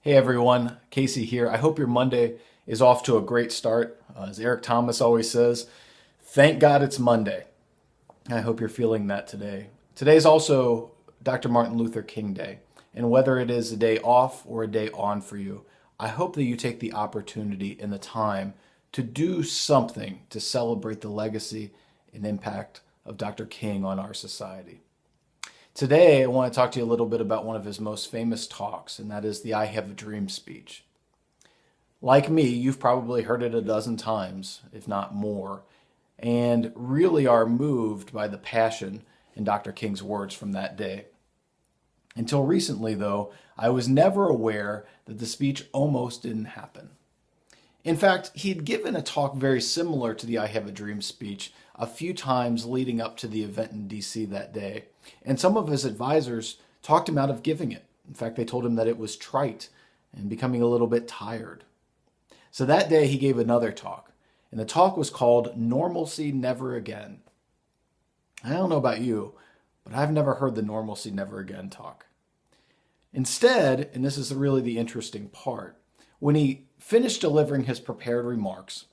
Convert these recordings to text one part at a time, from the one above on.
Hey everyone, Casey here. I hope your Monday is off to a great start. As Eric Thomas always says, thank God it's Monday. I hope you're feeling that today. Today is also Dr. Martin Luther King Day. And whether it is a day off or a day on for you, I hope that you take the opportunity and the time to do something to celebrate the legacy and impact of Dr. King on our society. Today, I want to talk to you a little bit about one of his most famous talks, and that is the I Have a Dream speech. Like me, you've probably heard it a dozen times, if not more, and really are moved by the passion in Dr. King's words from that day. Until recently, though, I was never aware that the speech almost didn't happen. In fact, he had given a talk very similar to the I Have a Dream speech a few times leading up to the event in DC that day, and some of his advisors talked him out of giving it. In fact, they told him that it was trite and becoming a little bit tired. So that day he gave another talk, and the talk was called Normalcy Never Again. I don't know about you, but I've never heard the Normalcy Never Again talk. Instead, and this is really the interesting part, when he finished delivering his prepared remarks,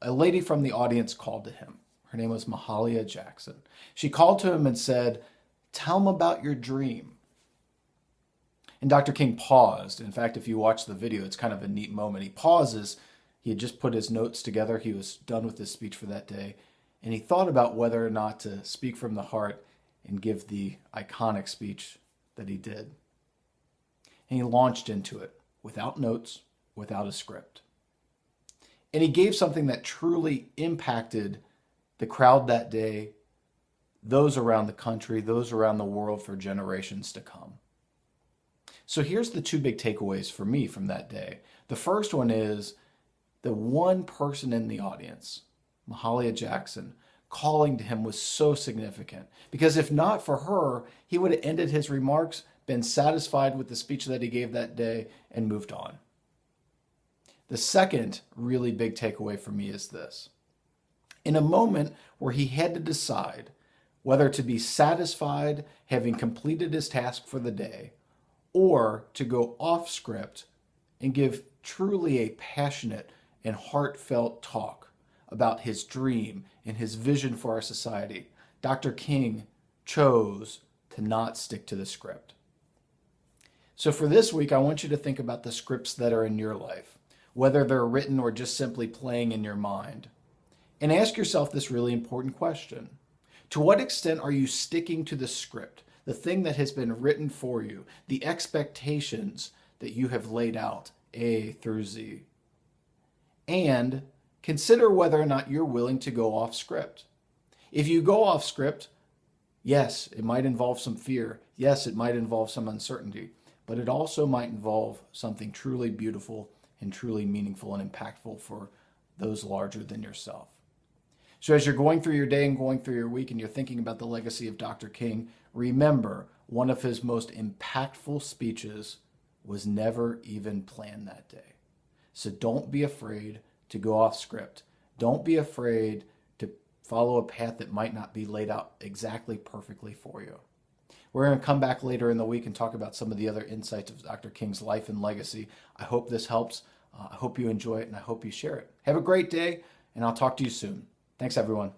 a lady from the audience called to him. Her name was Mahalia Jackson. She called to him and said, "Tell him about your dream." And Dr. King paused. In fact, if you watch the video, it's kind of a neat moment. He pauses. He had just put his notes together. He was done with his speech for that day. And he thought about whether or not to speak from the heart and give the iconic speech that he did. And he launched into it without notes, without a script. And he gave something that truly impacted the crowd that day, those around the country, those around the world for generations to come. So here's the two big takeaways for me from that day. The first one is the one person in the audience, Mahalia Jackson, calling to him was so significant. Because if not for her, he would have ended his remarks, been satisfied with the speech that he gave that day, and moved on. The second really big takeaway for me is this. In a moment where he had to decide whether to be satisfied having completed his task for the day or to go off script and give truly a passionate and heartfelt talk about his dream and his vision for our society, Dr. King chose to not stick to the script. So for this week, I want you to think about the scripts that are in your life, whether they're written or just simply playing in your mind. And ask yourself this really important question. To what extent are you sticking to the script, the thing that has been written for you, the expectations that you have laid out, A through Z? And consider whether or not you're willing to go off script. If you go off script, yes, it might involve some fear. Yes, it might involve some uncertainty, but it also might involve something truly beautiful and truly meaningful and impactful for those larger than yourself. So as you're going through your day and going through your week and you're thinking about the legacy of Dr. King, remember one of his most impactful speeches was never even planned that day. So don't be afraid to go off script. Don't be afraid to follow a path that might not be laid out exactly perfectly for you. We're going to come back later in the week and talk about some of the other insights of Dr. King's life and legacy. I hope this helps. I hope you enjoy it, and I hope you share it. Have a great day, and I'll talk to you soon. Thanks, everyone.